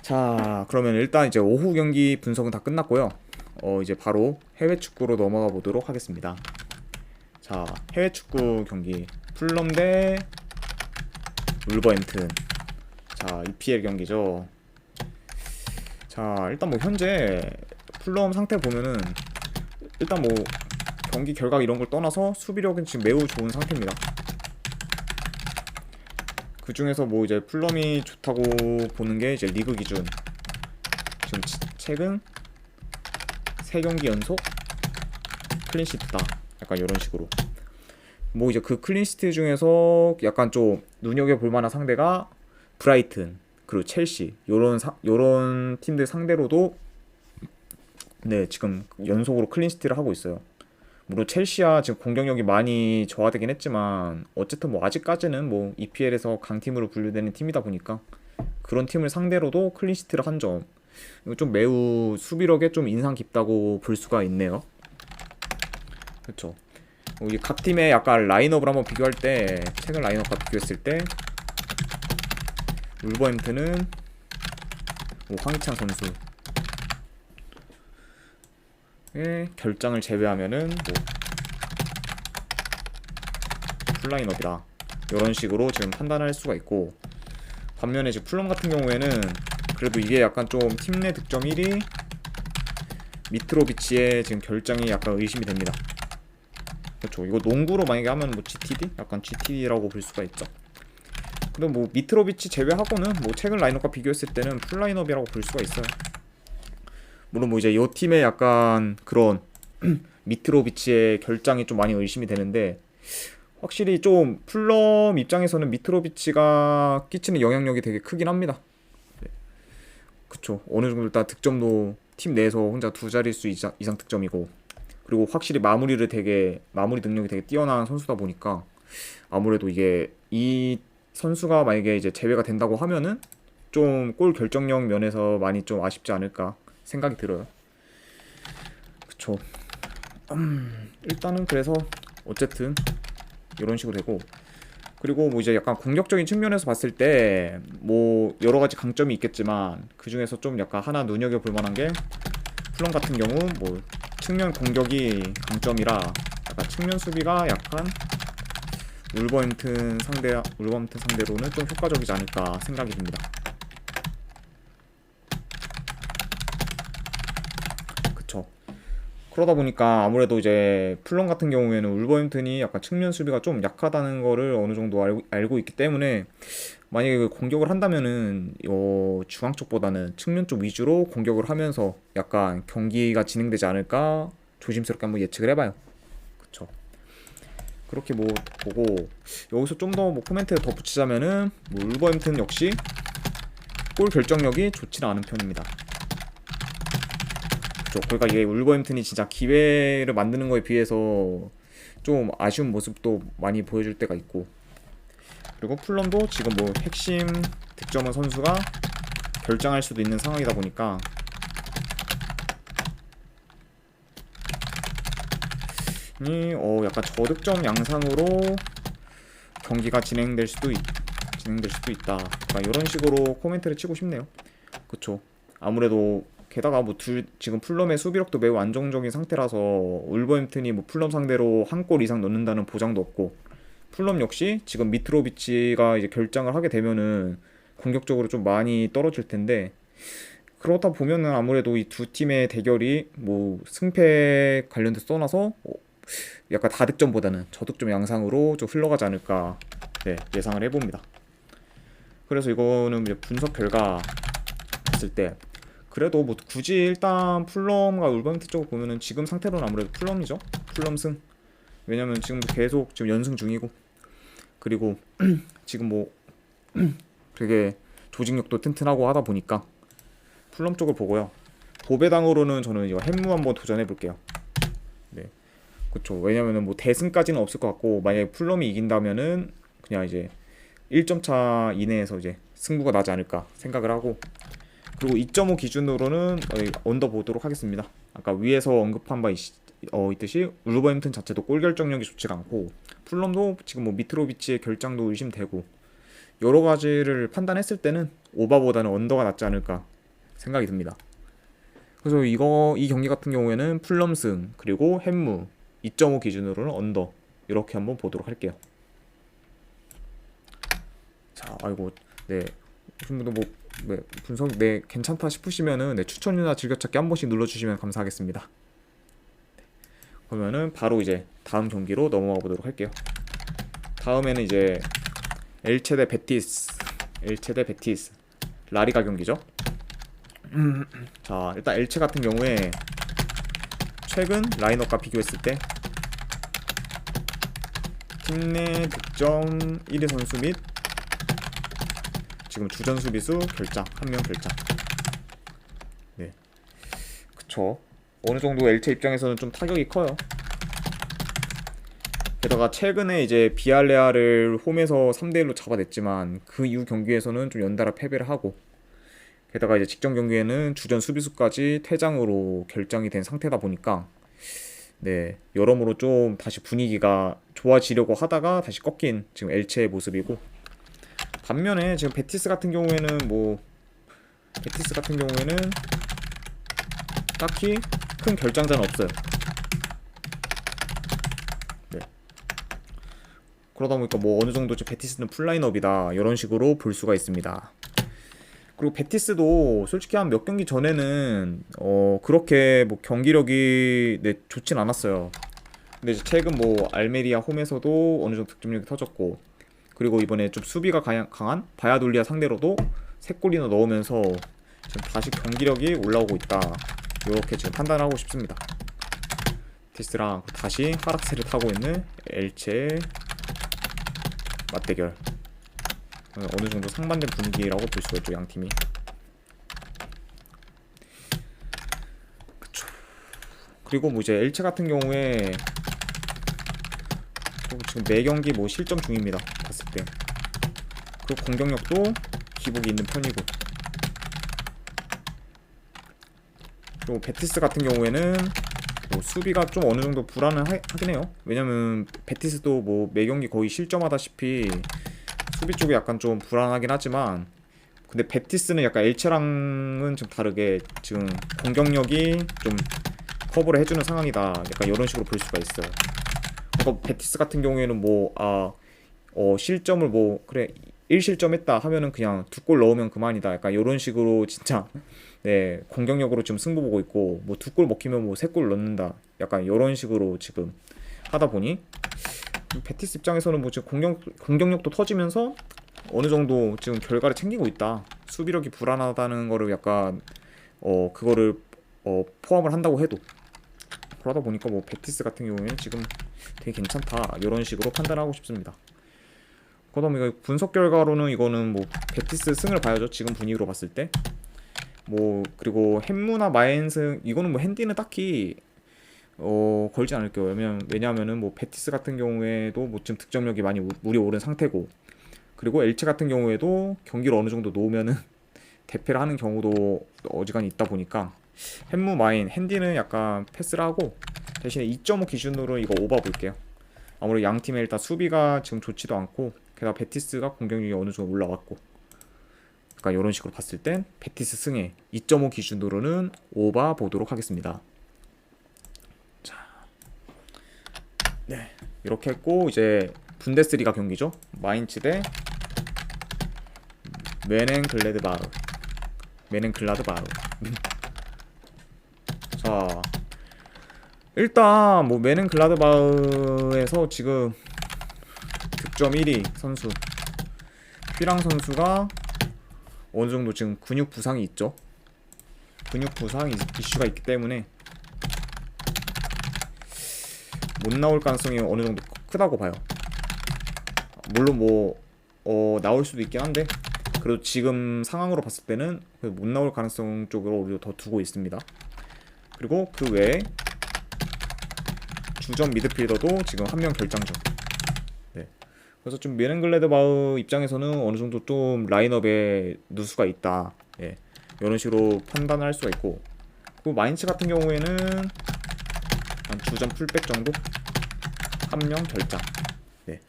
자, 그러면 일단 이제 오후 경기 분석은 다 끝났고요. 이제 바로 해외 축구로 넘어가 보도록 하겠습니다. 자, 해외 축구 경기 풀럼 대 울버햄튼. 자, EPL 경기죠. 자, 일단 뭐 현재 풀럼 상태 보면은 일단 뭐 경기 결과 이런 걸 떠나서 수비력은 지금 매우 좋은 상태입니다. 그 중에서 뭐 이제 풀럼이 좋다고 보는 게 이제 리그 기준 지금 최근 3경기 연속 클린시트다. 약간 이런 식으로. 뭐 이제 그 클린시트 중에서 약간 좀 눈여겨볼 만한 상대가 브라이튼 그리고 첼시 요런 팀들 상대로도 네 지금 연속으로 클린시트를 하고 있어요. 물론 첼시야 지금 공격력이 많이 저하되긴 했지만 어쨌든 뭐 아직까지는 뭐 EPL에서 강팀으로 분류되는 팀이다 보니까 그런 팀을 상대로도 클린시트를 한 점, 이거 좀 매우 수비력에 좀 인상 깊다고 볼 수가 있네요. 그렇죠. 이 각 팀의 약간 라인업을 한번 비교할 때 최근 라인업과 비교했을 때 울버햄튼은 황희찬 선수의 결장을 제외하면은 뭐 풀라인업이다 이런 식으로 지금 판단할 수가 있고, 반면에 지금 풀럼 같은 경우에는 그래도 이게 약간 좀 팀 내 득점 1위 미트로비치의 지금 결장이 약간 의심이 됩니다. 그렇죠. 이거 농구로 만약에 하면 뭐 GTD? 약간 GTD라고 볼 수가 있죠. 근데 뭐 미트로비치 제외하고는 뭐 최근 라인업과 비교했을 때는 풀라인업이라고 볼 수가 있어요. 물론 뭐 이제 이 팀의 약간 그런 미트로비치의 결장이 좀 많이 의심이 되는데, 확실히 좀 풀럼 입장에서는 미트로비치가 끼치는 영향력이 되게 크긴 합니다. 네. 그쵸. 어느 정도 일단 득점도 팀 내에서 혼자 두 자릿수 이상 득점이고, 그리고 확실히 마무리 능력이 되게 뛰어난 선수다 보니까 아무래도 이게 이 선수가 만약에 이제 제외가 된다고 하면은 좀 골 결정력 면에서 많이 좀 아쉽지 않을까 생각이 들어요. 그쵸. 일단은 그래서 어쨌든 이런 식으로 되고, 그리고 뭐 이제 약간 공격적인 측면에서 봤을 때 뭐 여러 가지 강점이 있겠지만 그 중에서 좀 약간 하나 눈여겨 볼 만한 게 플럼 같은 경우 뭐 측면 공격이 강점이라 약간 측면 수비가 약간 울버햄튼 상대로는 좀 효과적이지 않을까 생각이 듭니다. 그쵸. 그러다 보니까 아무래도 이제 플럼 같은 경우에는 울버햄튼이 약간 측면 수비가 좀 약하다는 거를 어느 정도 알고 있기 때문에 만약에 그 공격을 한다면은 중앙 쪽보다는 측면 쪽 위주로 공격을 하면서 약간 경기가 진행되지 않을까 조심스럽게 한번 예측을 해봐요. 그쵸. 그렇게 뭐 보고, 여기서 좀 더 뭐 코멘트를 덧붙이자면은 뭐 울버햄튼 역시 골 결정력이 좋지는 않은 편입니다. 그쵸. 그러니까 이게 울버햄튼이 진짜 기회를 만드는 거에 비해서 좀 아쉬운 모습도 많이 보여줄 때가 있고, 그리고 풀럼도 지금 뭐 핵심 득점원 선수가 결장할 수도 있는 상황이다 보니까 약간 저득점 양상으로 경기가 진행될 수도 있다. 그러니까 이런 식으로 코멘트를 치고 싶네요. 그쵸. 아무래도 게다가 뭐 지금 풀럼의 수비력도 매우 안정적인 상태라서 울버햄튼이 뭐 풀럼 상대로 한 골 이상 넣는다는 보장도 없고, 풀럼 역시 지금 미트로비치가 이제 결장을 하게 되면은 공격적으로 좀 많이 떨어질 텐데, 그렇다 보면은 아무래도 이 두 팀의 대결이 뭐 승패 관련돼서 떠나서 약간 다득점보다는 저득점 양상으로 좀 흘러가지 않을까, 네, 예상을 해봅니다. 그래서 이거는 이제 분석 결과 봤을 때 그래도 뭐 굳이 일단 풀럼과 울버햄튼 쪽을 보면은 지금 상태로는 아무래도 풀럼이죠. 풀럼 승. 왜냐면 지금도 계속 지금 연승 중이고, 그리고 지금 뭐 되게 조직력도 튼튼하고 하다 보니까 풀럼 쪽을 보고요. 보배당으로는 저는 이거 햄무 한번 도전해 볼게요. 네, 그렇죠. 왜냐면은 뭐 대승까지는 없을 것 같고, 만약에 풀럼이 이긴다면은 그냥 이제 1점 차 이내에서 이제 승부가 나지 않을까 생각을 하고, 그리고 2.5 기준으로는 언더 보도록 하겠습니다. 아까 위에서 언급한 바 있듯이 울버햄튼 자체도 골 결정력이 좋지가 않고, 풀럼도 지금 뭐 미트로비치의 결장도 의심되고, 여러 가지를 판단했을 때는 오바보다는 언더가 낫지 않을까 생각이 듭니다. 그래서 이 경기 같은 경우에는 풀럼승 그리고 햄무 2.5 기준으로는 언더 이렇게 한번 보도록 할게요. 자, 아이고, 네, 분도 뭐 분석 괜찮다 싶으시면은 추천이나 즐겨찾기 한 번씩 눌러주시면 감사하겠습니다. 그러면은 바로 이제 다음 경기로 넘어가 보도록 할게요. 다음에는 이제 엘체 대 베티스, 라리가 경기죠. 자, 일단 엘체 같은 경우에 최근 라인업과 비교했을 때 팀 내 득점 1위 선수 및 지금 주전 수비수 결장, 한 명 결장. 네, 그쵸. 어느 정도 엘체 입장에서는 좀 타격이 커요. 게다가 최근에 이제 비알레알을 홈에서 3대1로 잡아냈지만 그 이후 경기에서는 좀 연달아 패배를 하고, 게다가 이제 직전 경기에는 주전 수비수까지 퇴장으로 결정이 된 상태다 보니까 네, 여러모로 좀 다시 분위기가 좋아지려고 하다가 다시 꺾인 지금 엘체의 모습이고, 반면에 지금 베티스 같은 경우에는 딱히 큰 결장자는 없어요. 네. 그러다 보니까 뭐 어느 정도 베티스는 풀라인업이다 이런 식으로 볼 수가 있습니다. 그리고 베티스도 솔직히 한 몇 경기 전에는 그렇게 뭐 경기력이 좋진 않았어요. 근데 이제 최근 뭐 알메리아 홈에서도 어느 정도 득점력이 터졌고, 그리고 이번에 좀 수비가 강한 바야돌리아 상대로도 3골이나 넣으면서 지금 다시 경기력이 올라오고 있다, 이렇게 지금 판단하고 싶습니다. 베티스랑 다시 하락세를 타고 있는 엘체의 맞대결, 어느 정도 상반된 분위기라고 볼 수가 있죠, 양 팀이. 그쵸. 그리고 뭐 이제 엘체 같은 경우에 지금 매 경기 뭐 실점 중입니다, 봤을 때. 그리고 공격력도 기복이 있는 편이고. 그리고 베티스 같은 경우에는 뭐 수비가 좀 어느 정도 불안하긴 해요. 왜냐면 베티스도 뭐 매 경기 거의 실점하다시피 수비 쪽이 약간 좀 불안하긴 하지만, 근데 베티스는 약간 엘체랑은 좀 다르게 지금 공격력이 좀 커버를 해주는 상황이다, 약간 이런 식으로 볼 수가 있어요. 그러니까 베티스 같은 경우에는 실점을 그래 1실점 했다 하면은 그냥 2골 넣으면 그만이다, 약간 이런 식으로 진짜 네, 공격력으로 지금 승부 보고 있고, 뭐 2골 먹히면 뭐 3골 넣는다, 약간 이런 식으로 지금 하다 보니 베티스 입장에서는 뭐 지금 공격력도 터지면서 어느 정도 지금 결과를 챙기고 있다, 수비력이 불안하다는 거를 약간 그거를 포함을 한다고 해도, 그러다 보니까 뭐 베티스 같은 경우에는 지금 되게 괜찮다, 이런 식으로 판단하고 싶습니다. 그러다 보니까 분석 결과로는 이거는 뭐 베티스 승을 봐야죠, 지금 분위기로 봤을 때. 뭐 그리고 햄무나 마엔승, 이거는 뭐 핸디는 딱히 걸지 않을게요. 왜냐하면은 뭐 베티스 같은 경우에도 뭐 지금 득점력이 많이 물이 오른 상태고, 그리고 엘체 같은 경우에도 경기를 어느 정도 놓으면은 대패를 하는 경우도 어지간히 있다 보니까 햄무 마인 핸디는 약간 패스를 하고, 대신에 2.5 기준으로 이거 오바 볼게요. 아무래도 양 팀의 일단 수비가 지금 좋지도 않고, 게다가 베티스가 공격력이 어느 정도 올라왔고, 그러니까 이런 식으로 봤을 땐 베티스 승에 2.5 기준으로는 오바 보도록 하겠습니다. 자, 네, 이렇게 했고 이제 분데스리가 경기죠. 마인츠 대 메넨글라드바흐. 자, 일단 뭐 메넨글라드바흐에서 지금 득점 1위 선수 휘랑 선수가 어느 정도 지금 근육 부상이 있죠. 근육 부상 이슈가 있기 때문에 못 나올 가능성이 어느 정도 크다고 봐요. 물론 나올 수도 있긴 한데, 그래도 지금 상황으로 봤을 때는 못 나올 가능성 쪽으로 우리도 더 두고 있습니다. 그리고 그 외에 주전 미드필더도 지금 한 명 결장 중. 네. 그래서 좀 메넨글라드바흐 입장에서는 어느 정도 좀 라인업에 누수가 있다, 예, 이런 식으로 판단을 할 수가 있고, 그리고 마인츠 같은 경우에는 한 주전 풀백 정도 한 명 결장, 네,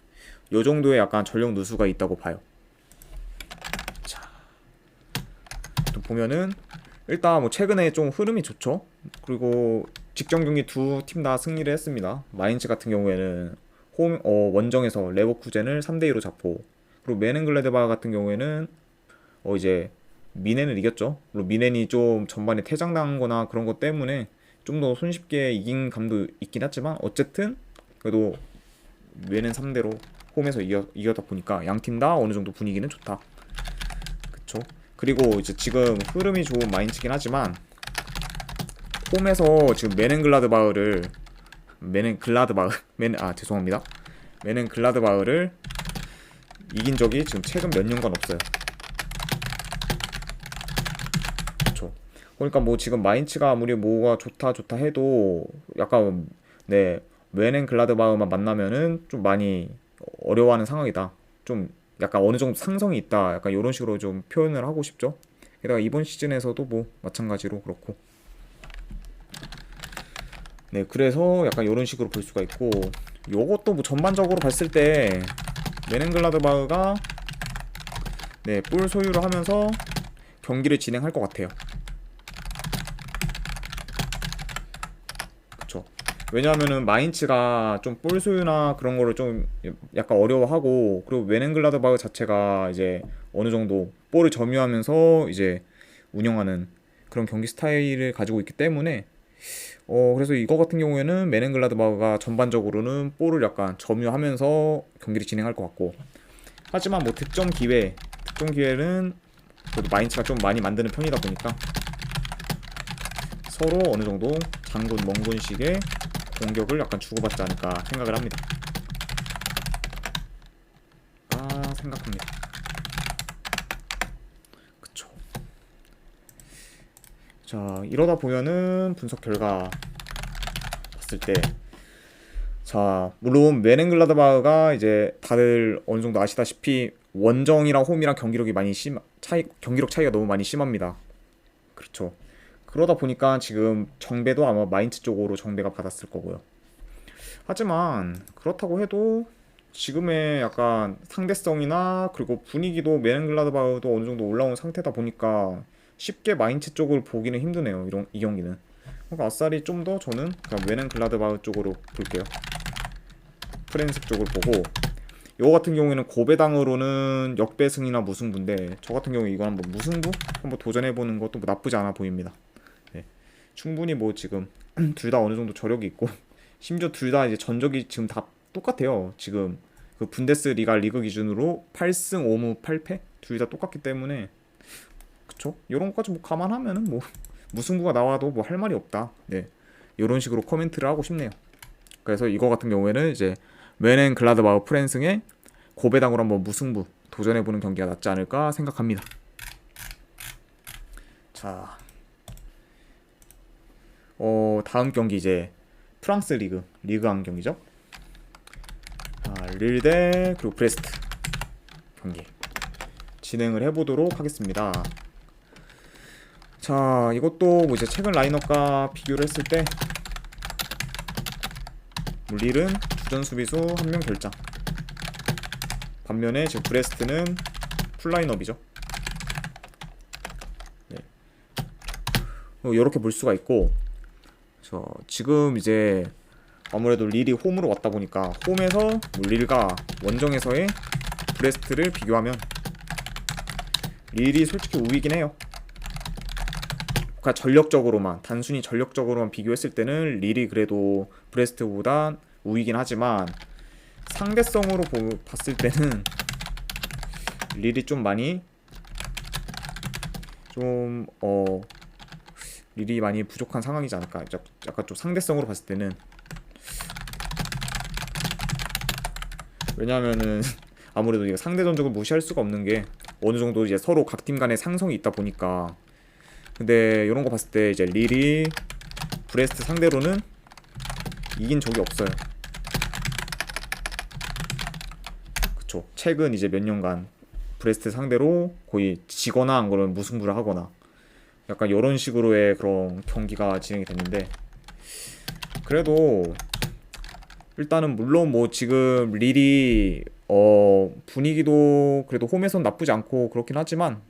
요 정도의 약간 전력 누수가 있다고 봐요. 자, 또 보면은 일단 뭐 최근에 좀 흐름이 좋죠. 그리고 직전 경기 두 팀 다 승리를 했습니다. 마인츠 같은 경우에는 원정에서 레버쿠젠을 3대2로 잡고, 그리고 메넨글라드바흐 같은 경우에는 이제 미넨을 이겼죠. 그리고 미넨이 좀 전반에 퇴장당한 거나 그런 것 때문에 좀 더 손쉽게 이긴 감도 있긴 하지만, 어쨌든 그래도 미넨 3대로 홈에서 이겼다 보니까 양 팀 다 어느 정도 분위기는 좋다. 그쵸? 그리고 이제 지금 흐름이 좋은 마인츠긴 하지만, 홈에서 지금 죄송합니다. 메넨글라드바흐를 이긴 적이 지금 최근 몇 년간 없어요. 그쵸? 그러니까 뭐 지금 마인츠가 아무리 뭐가 좋다 해도 약간, 네, 메넨글라드바흐만 만나면은 좀 많이 어려워하는 상황이다. 좀 약간 어느 정도 상성이 있다. 약간 이런 식으로 좀 표현을 하고 싶죠. 게다가 이번 시즌에서도 뭐 마찬가지로 그렇고. 네, 그래서 약간 이런 식으로 볼 수가 있고, 요것도 뭐 전반적으로 봤을 때 메넨글라드바흐가, 네, 볼 소유를 하면서 경기를 진행할 것 같아요. 그쵸? 왜냐하면은 마인츠가 좀 볼 소유나 그런 거를 좀 약간 어려워하고, 그리고 메넨글라드바흐 자체가 이제 어느 정도 볼을 점유하면서 이제 운영하는 그런 경기 스타일을 가지고 있기 때문에, 그래서 이거 같은 경우에는 메넨글라드바흐가 전반적으로는 볼을 약간 점유하면서 경기를 진행할 것 같고, 하지만 뭐 득점 기회는 그래도 마인츠가 좀 많이 만드는 편이다 보니까 서로 어느 정도 장군 멍군식의 공격을 약간 주고받지 않을까 생각을 합니다. 생각합니다. 그쵸. 자, 이러다 보면은 분석 결과 봤을 때, 자, 물론 메넨글라드바흐가 이제 다들 어느 정도 아시다시피 원정이랑 홈이랑 경기력 차이가 너무 많이 심합니다. 그렇죠. 그러다 보니까 지금 정배도 아마 마인츠 쪽으로 정배가 받았을 거고요. 하지만 그렇다고 해도 지금의 약간 상대성이나 그리고 분위기도 메넨글라드바흐도 어느 정도 올라온 상태다 보니까 쉽게 마인츠 쪽을 보기는 힘드네요. 이 경기는. 그러니까 아싸리 좀 더 저는 그냥 메넨글라드바흐 쪽으로 볼게요. 프렌스 쪽을 보고, 이거 같은 경우에는 고배당으로는 역배승이나 무승부인데, 저 같은 경우 이거 한번 무승부 한번 도전해보는 것도 뭐 나쁘지 않아 보입니다. 네. 충분히 뭐 지금 둘 다 어느 정도 저력이 있고, 심지어 둘 다 이제 전적이 지금 다 똑같아요. 지금 그 분데스리가 리그 기준으로 8승 5무 8패 둘 다 똑같기 때문에, 그쵸? 이런 것까지 뭐 감안하면은 뭐 무승부가 나와도 뭐 할 말이 없다. 네, 이런 식으로 코멘트를 하고 싶네요. 그래서 이거 같은 경우에는 이제 메넨글라드바흐 프렌승의 고배당으로 한번 무승부 도전해보는 경기가 낫지 않을까 생각합니다. 자, 다음 경기 이제 프랑스 리그왕 경기죠. 릴 대 그리고 브레스트 경기 진행을 해보도록 하겠습니다. 자, 이것도 뭐 이제 최근 라인업과 비교를 했을 때 릴은 주전 수비수 1명 결장, 반면에 지금 브레스트는 풀라인업이죠. 네. 이렇게 볼 수가 있고, 지금 이제 아무래도 릴이 홈으로 왔다 보니까 홈에서 뭐 릴과 원정에서의 브레스트를 비교하면 릴이 솔직히 우위긴 해요. 그러니까 단순히 전력적으로만 비교했을 때는 릴이 그래도 브레스트보다 우위긴 하지만, 상대성으로 봤을 때는 릴이 좀 많이 릴이 많이 부족한 상황이지 않을까. 약간 좀 상대성으로 봤을 때는. 왜냐하면은 아무래도 이게 상대 전적을 무시할 수가 없는 게, 어느 정도 이제 서로 각 팀 간의 상성이 있다 보니까. 근데 이런 거 봤을 때 이제 릴이 브레스트 상대로는 이긴 적이 없어요. 그쵸. 최근 이제 몇 년간 브레스트 상대로 거의 지거나 안 그러면 무승부를 하거나 약간 이런 식으로의 그런 경기가 진행이 됐는데, 그래도 일단은 물론 뭐 지금 릴이 분위기도 그래도 홈에선 나쁘지 않고 그렇긴 하지만,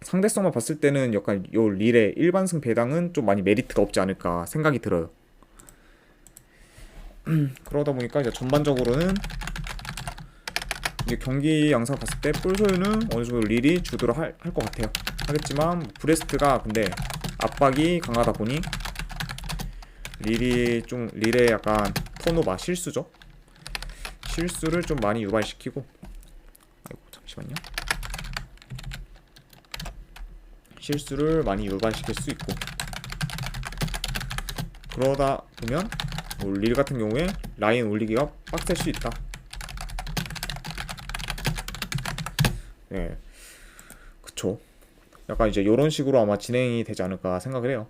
상대성만 봤을 때는 약간 요 릴의 일반승 배당은 좀 많이 메리트가 없지 않을까 생각이 들어요. 그러다 보니까 이제 전반적으로는 이제 경기 양상 봤을 때 볼 소유는 어느 정도 릴이 주도를 할 것 같아요. 하겠지만 브레스트가 근데 압박이 강하다 보니 릴의 약간 턴오버 실수죠. 실수를 좀 많이 유발시키고, 아이고 잠시만요. 실수를 많이 유발시킬 수 있고, 그러다 보면 뭐 릴 같은 경우에 라인 올리기가 빡셀 수 있다. 네, 그쵸. 약간 이제 이런 식으로 아마 진행이 되지 않을까 생각을 해요.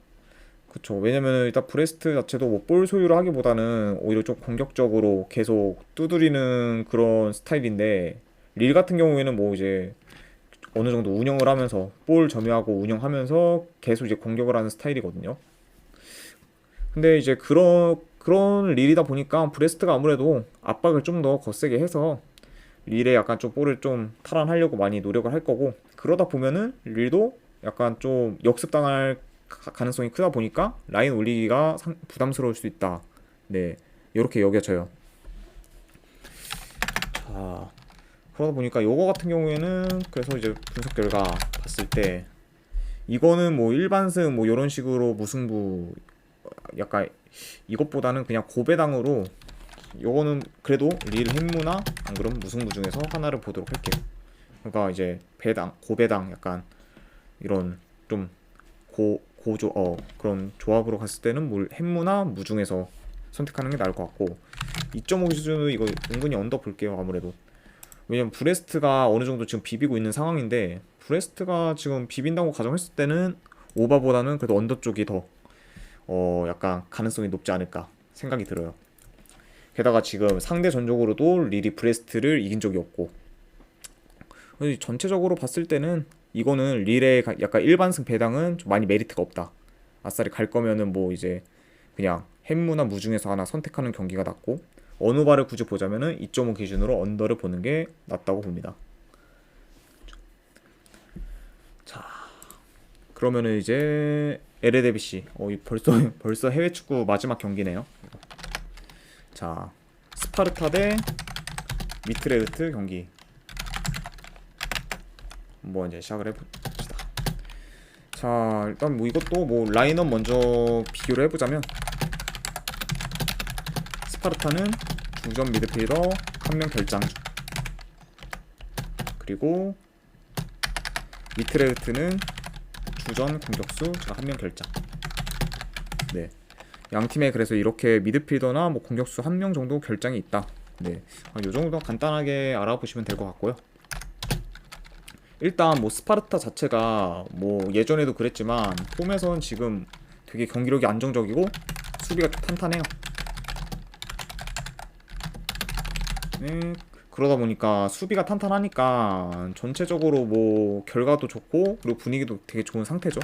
그쵸. 왜냐면 일단 브레스트 자체도 뭐 볼 소유를 하기보다는 오히려 좀 공격적으로 계속 두드리는 그런 스타일인데, 릴 같은 경우에는 뭐 이제 어느 정도 운영을 하면서 볼 점유하고 운영하면서 계속 이제 공격을 하는 스타일이거든요. 근데 이제 그런 릴이다 보니까 브레스트가 아무래도 압박을 좀 더 거세게 해서 릴에 약간 좀 볼을 좀 탈환하려고 많이 노력을 할 거고, 그러다 보면은 릴도 약간 좀 역습당할 가능성이 크다 보니까 라인 올리기가 부담스러울 수 있다. 네, 이렇게 여겨져요. 자, 그러다 보니까 요거 같은 경우에는 그래서 이제 분석 결과 봤을 때 이거는 뭐 일반승 뭐 이런 식으로 무승부, 약간 이것보다는 그냥 고배당으로, 요거는 그래도 릴 햄무나 안 그럼 무승부 중에서 하나를 보도록 할게요. 그러니까 이제 배당, 고배당 약간 이런 좀 그런 조합으로 갔을 때는 뭘 햄무나 무 중에서 선택하는 게 나을 것 같고, 2.5 기준으로 이거 은근히 언더 볼게요. 아무래도 왜냐면 브레스트가 어느 정도 지금 비비고 있는 상황인데, 브레스트가 지금 비빈다고 가정했을 때는 오바보다는 그래도 언더 쪽이 더 약간 가능성이 높지 않을까 생각이 들어요. 게다가 지금 상대 전적으로도 릴이 브레스트를 이긴 적이 없고, 전체적으로 봤을 때는 이거는 릴의 약간 일반승 배당은 좀 많이 메리트가 없다. 아싸리 갈 거면은 뭐 이제 그냥 햄무나 무 중에서 하나 선택하는 경기가 낫고, 어느 바를 굳이 보자면은 2.5 기준으로 언더를 보는 게 낫다고 봅니다. 자, 그러면은 이제 LADBC 벌써 해외 축구 마지막 경기네요. 자, 스파르타 대 미트레흐트 경기 한번 이제 시작을 해봅시다. 자, 일단 뭐 이것도 뭐 라인업 먼저 비교를 해보자면, 스파르타는 중전 미드필더 1명 결장주, 그리고 미트레흐트는 주전 공격수 1명 결장. 네, 양 팀에 그래서 이렇게 미드필더나 뭐 공격수 1명 정도 결장이 있다. 네, 요 정도 간단하게 알아보시면 될 것 같고요. 일단 뭐 스파르타 자체가 뭐 예전에도 그랬지만 홈에선 지금 되게 경기력이 안정적이고 수비가 좀 탄탄해요. 네, 그러다 보니까 수비가 탄탄하니까 전체적으로 뭐 결과도 좋고 그리고 분위기도 되게 좋은 상태죠.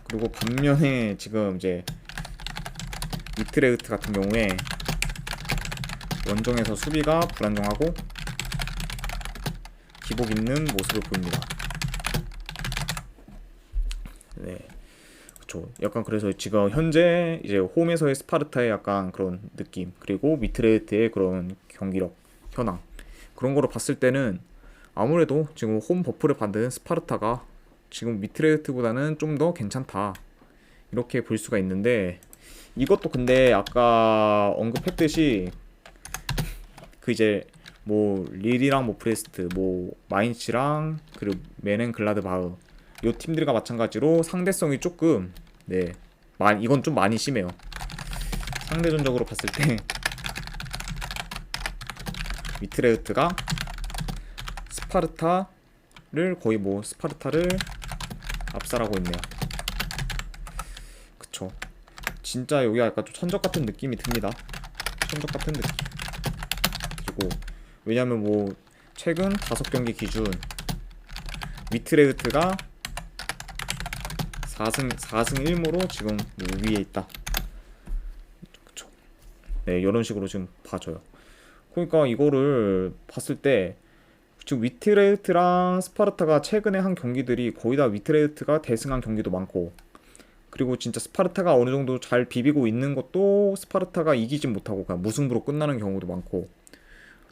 그리고 반면에 지금 이제 미트레흐트 같은 경우에 원정에서 수비가 불안정하고 기복 있는 모습을 보입니다. 네, 그렇죠. 약간 그래서 지금 현재 이제 홈에서의 스파르타의 약간 그런 느낌, 그리고 미트레흐트의 그런 경기력 현황, 그런 거로 봤을 때는 아무래도 지금 홈 버프를 받은 스파르타가 지금 미트레흐트보다는 좀 더 괜찮다, 이렇게 볼 수가 있는데, 이것도 근데 아까 언급했듯이 그 이제 뭐 릴이랑 뭐 브레스트, 뭐 마인츠랑 그리고 메넨글라드바흐 요 팀들과 마찬가지로 상대성이 조금, 네, 이건 좀 많이 심해요. 상대전적으로 봤을 때 미트레흐트가 스파르타를 거의 뭐 스파르타를 압살하고 있네요. 그쵸. 진짜 여기가 약간 좀 천적 같은 느낌이 듭니다. 천적 같은 느낌. 그리고 왜냐면 뭐 최근 5경기 기준 미트레흐트가 4승 1무로 지금 위에 있다. 그쵸. 네, 이런 식으로 지금 봐줘요. 그러니까 이거를 봤을 때 지금 위트레흐트랑 스파르타가 최근에 한 경기들이 거의 다 위트레흐트가 대승한 경기도 많고, 그리고 진짜 스파르타가 어느 정도 잘 비비고 있는 것도 스파르타가 이기진 못하고 그냥 무승부로 끝나는 경우도 많고,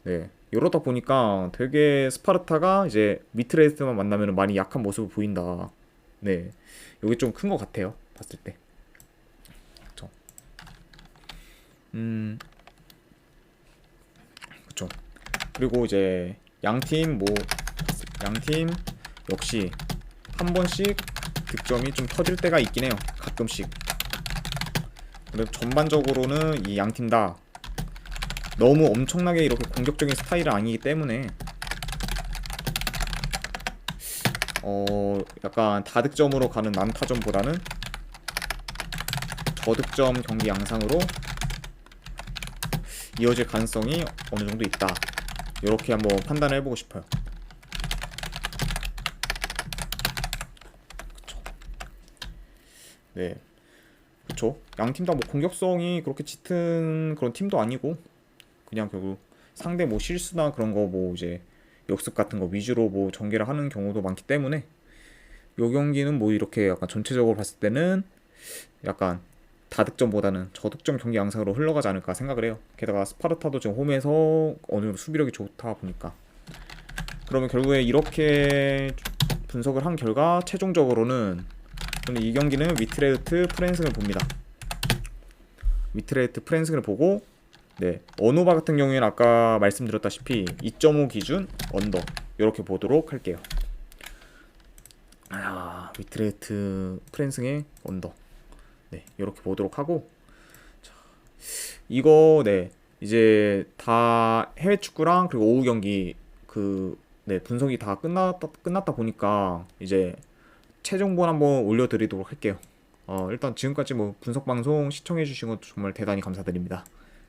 네. 이러다 보니까 되게 스파르타가 이제 위트레흐트만 만나면 많이 약한 모습을 보인다. 네. 이게 좀 큰 것 같아요. 봤을 때. 그쵸. 음, 그쵸. 그리고 이제 양팀 역시 한 번씩 득점이 좀 터질 때가 있긴 해요. 가끔씩. 그래도 전반적으로는 이 양팀 다 너무 엄청나게 이렇게 공격적인 스타일은 아니기 때문에 약간 다득점으로 가는 난타전보다는 저득점 경기 양상으로 이어질 가능성이 어느 정도 있다. 이렇게 한번 판단을 해보고 싶어요. 네, 그쵸. 양팀 다 뭐 공격성이 그렇게 짙은 그런 팀도 아니고, 그냥 결국 상대 뭐 실수나 그런 거 뭐 이제 역습 같은 거 위주로 뭐 전개를 하는 경우도 많기 때문에 요 경기는 뭐 이렇게 약간 전체적으로 봤을 때는 약간 다득점보다는 저득점 경기 양상으로 흘러가지 않을까 생각을 해요. 게다가 스파르타도 지금 홈에서 어느 정도 수비력이 좋다 보니까, 그러면 결국에 이렇게 분석을 한 결과 최종적으로는 저는 이 경기는 위트레흐트 프랜승을 봅니다. 위트레흐트 프랜승을 보고, 네, 언오바 같은 경우에는 아까 말씀드렸다시피 2.5 기준 언더 이렇게 보도록 할게요. 위트레흐트 프랜승의 언더, 네, 이렇게 보도록 하고, 자, 이거 네, 이제 다 해외 축구랑 그리고 오후 경기 네, 분석이 다 끝났다 보니까 이제 최종본 한번 올려드리도록 할게요. 일단 지금까지 뭐 분석 방송 시청해주신 것 정말 대단히 감사드립니다.